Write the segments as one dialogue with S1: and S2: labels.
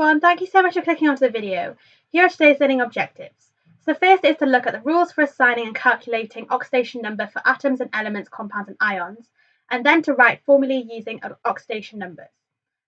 S1: everyone, thank you so much for clicking onto the video. Here are today's learning objectives. So first is to look at the rules for assigning and calculating oxidation number for atoms and elements, compounds and ions, and then to write formulae using oxidation numbers.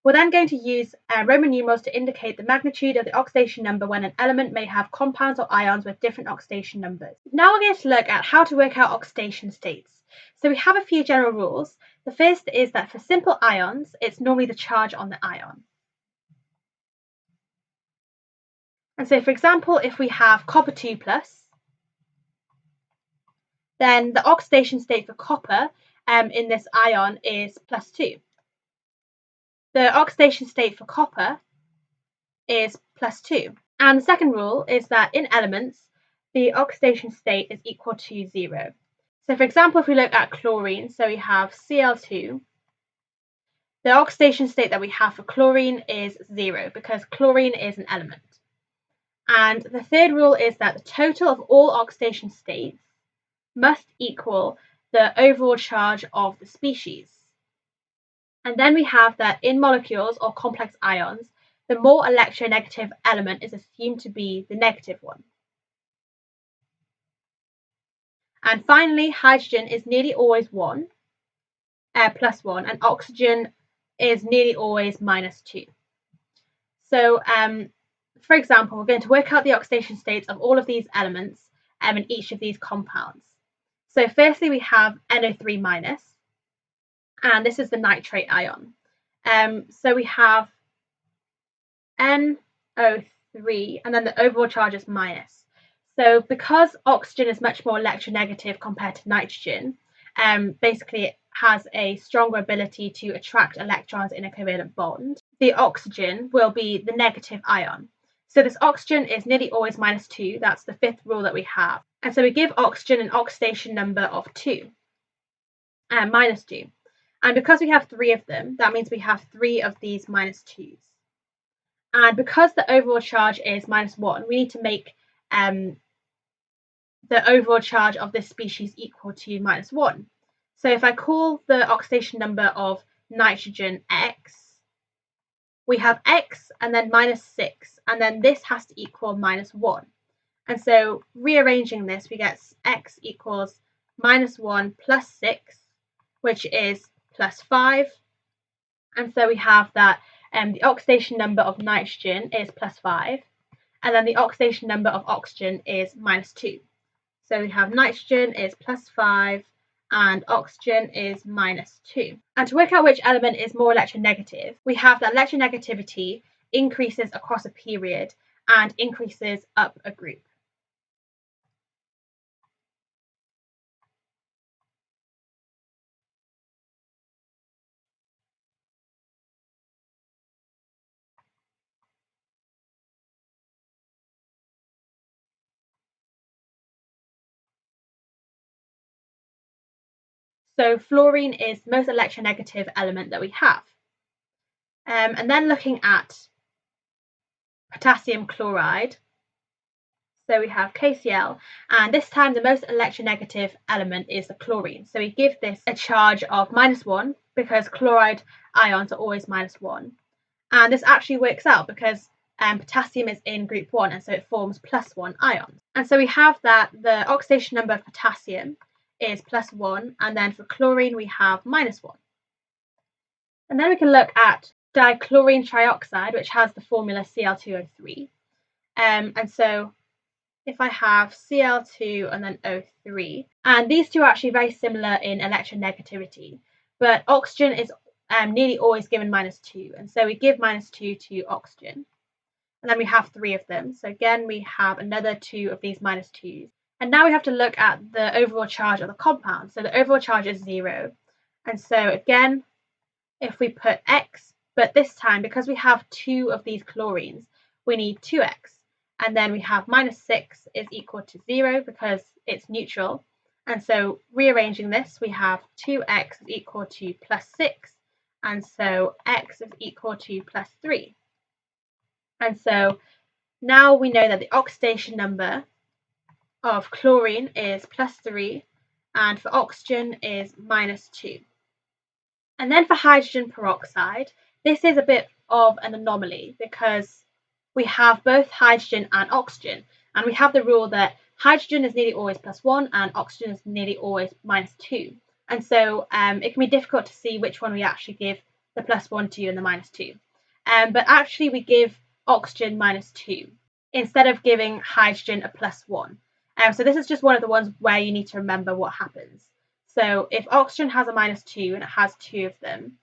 S1: We're then going to use Roman numerals to indicate the magnitude of the oxidation number when an element may have compounds or ions with different oxidation numbers. Now we're going to look at how to work out oxidation states. So we have a few general rules. The first is that for simple ions, it's normally the charge on the ion. And so, for example, if we have copper 2 plus, then the oxidation state for copper in this ion is plus 2. The oxidation state for copper is plus 2. And the second rule is that in elements, the oxidation state is equal to 0. So, for example, if we look at chlorine, so we have Cl2, the oxidation state that we have for chlorine is 0 because chlorine is an element. And the third rule is that the total of all oxidation states must equal the overall charge of the species. And then we have that in molecules or complex ions, the more electronegative element is assumed to be the negative one. And finally, hydrogen is nearly always plus 1, and oxygen is nearly always minus 2. So, for example, we're going to work out the oxidation states of all of these elements in each of these compounds. So firstly, we have NO3 minus, and this is the nitrate ion. So we have NO3, and then the overall charge is minus. So because oxygen is much more electronegative compared to nitrogen, basically it has a stronger ability to attract electrons in a covalent bond, the oxygen will be the negative ion. So this oxygen is nearly always minus 2. That's the fifth rule that we have. And so we give oxygen an oxidation number of 2, minus 2. And because we have 3 of them, that means we have 3 of these minus 2s. And because the overall charge is minus 1, we need to make the overall charge of this species equal to minus 1. So if I call the oxidation number of nitrogen X, we have X and then minus 6, and then this has to equal minus 1. And so rearranging this, we get X equals minus 1 plus 6, which is plus 5. And so we have that the oxidation number of nitrogen is plus 5, and then the oxidation number of oxygen is minus 2. So we have nitrogen is plus 5, and oxygen is minus 2. And to work out which element is more electronegative, we have that electronegativity increases across a period and increases up a group. So fluorine is the most electronegative element that we have. And then looking at potassium chloride, so we have KCl, and this time the most electronegative element is the chlorine. So we give this a charge of minus 1 because chloride ions are always minus 1. And this actually works out because potassium is in group 1, and so it forms plus 1 ions. And so we have that the oxidation number of potassium is plus 1, and then for chlorine we have minus 1. And then we can look at dichlorine trioxide, which has the formula Cl2O3. And so if I have Cl2 and then O3, and these two are actually very similar in electronegativity, but oxygen is nearly always given minus 2, and so we give minus 2 to oxygen. And then we have 3 of them, so again we have another 2 of these minus 2s. And now we have to look at the overall charge of the compound. So the overall charge is 0. And so again, if we put X, but this time because we have 2 of these chlorines, we need 2X. And then we have minus 6 is equal to 0 because it's neutral. And so rearranging this, we have 2X is equal to plus 6. And so X is equal to plus 3. And so now we know that the oxidation number of chlorine is plus 3, and for oxygen is minus 2. And then for hydrogen peroxide, this is a bit of an anomaly because we have both hydrogen and oxygen, and we have the rule that hydrogen is nearly always +1 and oxygen is nearly always -2. And so it can be difficult to see which one we actually give the +1 to and the -2. But actually we give oxygen -2 instead of giving hydrogen a +1. So this is just one of the ones where you need to remember what happens. So if oxygen has a -2 and it has 2 of them,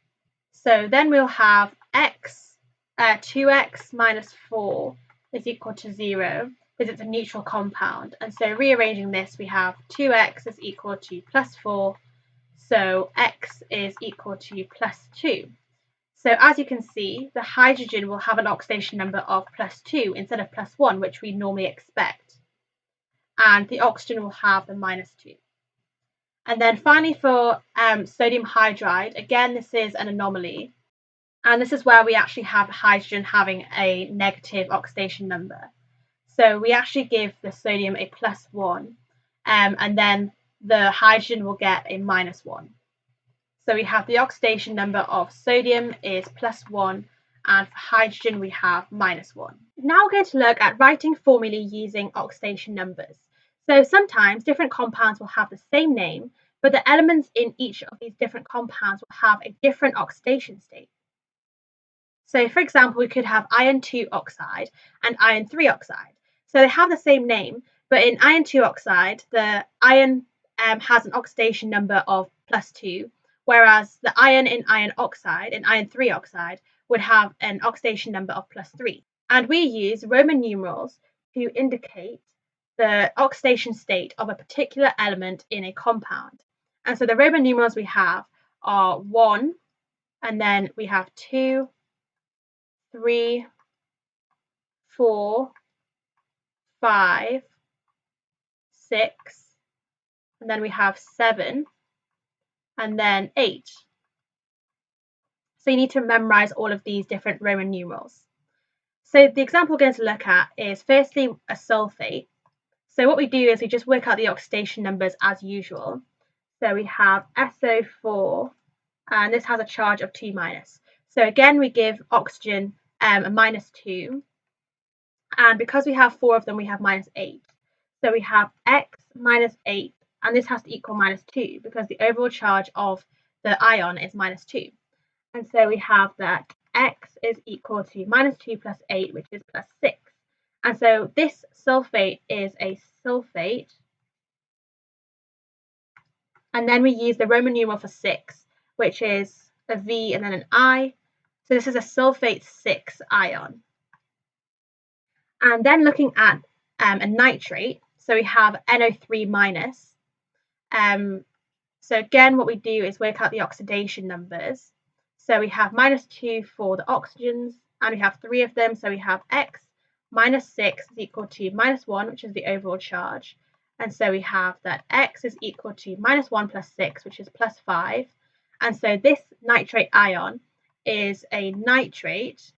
S1: so then we'll have 2x minus 4 is equal to 0 because it's a neutral compound. And so rearranging this, we have 2x is equal to +4, so x is equal to +2. So as you can see, the hydrogen will have an oxidation number of +2 instead of +1, which we normally expect. And the oxygen will have the -2. And then finally for sodium hydride, again, this is an anomaly. And this is where we actually have hydrogen having a negative oxidation number. So we actually give the sodium a +1, and then the hydrogen will get a -1. So we have the oxidation number of sodium is +1, and for hydrogen we have -1. Now we're going to look at writing formulae using oxidation numbers. So sometimes different compounds will have the same name, but the elements in each of these different compounds will have a different oxidation state. So for example, we could have iron 2 oxide and iron 3 oxide. So they have the same name, but in iron 2 oxide, the iron has an oxidation number of +2, whereas the iron in iron oxide and iron 3 oxide would have an oxidation number of +3. And we use Roman numerals to indicate the oxidation state of a particular element in a compound. And so the Roman numerals we have are 1, and then we have 2, 3, 4, 5, 6, and then we have 7, and then 8. So you need to memorize all of these different Roman numerals. So the example we're going to look at is firstly a sulfate. So what we do is we just work out the oxidation numbers as usual. So we have SO4, and this has a charge of 2-. So again, we give oxygen a -2, and because we have 4 of them, we have -8. So we have x -8, and this has to equal -2 because the overall charge of the ion is -2. And so we have that x is equal to -2 plus 8, which is +6. And so this sulfate is a sulfate. And then we use the Roman numeral for 6, which is a V and then an I. So this is a sulfate 6 ion. And then looking at a nitrate, so we have NO3-. So again, what we do is work out the oxidation numbers. So we have -2 for the oxygens, and we have 3 of them. So we have x -6 is equal to -1, which is the overall charge. And so we have that x is equal to -1 plus 6, which is +5. And so this nitrate ion is a nitrate.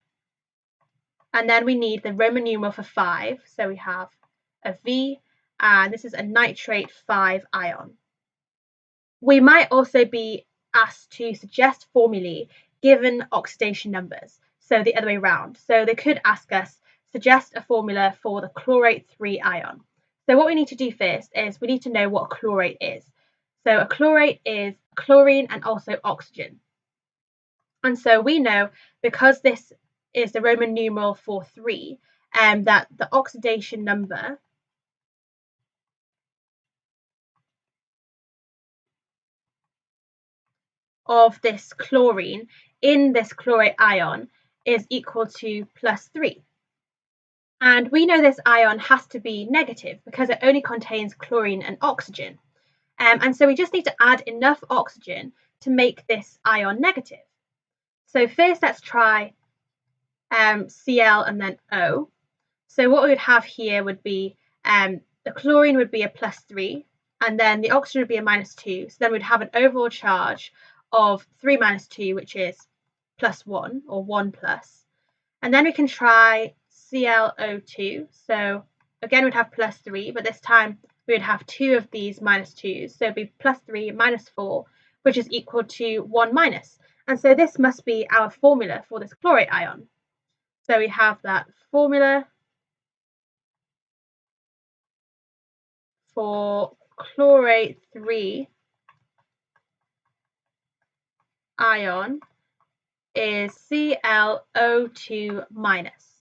S1: And then we need the Roman numeral for 5. So we have a V, and this is a nitrate 5 ion. We might also be asked to suggest formulae given oxidation numbers, so the other way around. So they could ask us, suggest a formula for the chlorate 3 ion. So what we need to do first is we need to know what chlorate is. So a chlorate is chlorine and also oxygen. And so we know, because this is the Roman numeral for 3, that the oxidation number of this chlorine in this chlorate ion is equal to +3. And we know this ion has to be negative because it only contains chlorine and oxygen. And so we just need to add enough oxygen to make this ion negative. So first let's try Cl and then O. So what we would have here would be the chlorine would be a +3, and then the oxygen would be a -2. So then we'd have an overall charge of 3 - 2, which is +1 or 1+. And then we can try ClO2. So again, we'd have +3, but this time we would have 2 of these -2s. So it'd be +3 - 4, which is equal to 1-. And so this must be our formula for this chlorate ion. So we have that formula for chlorate 3 ion is ClO2 minus.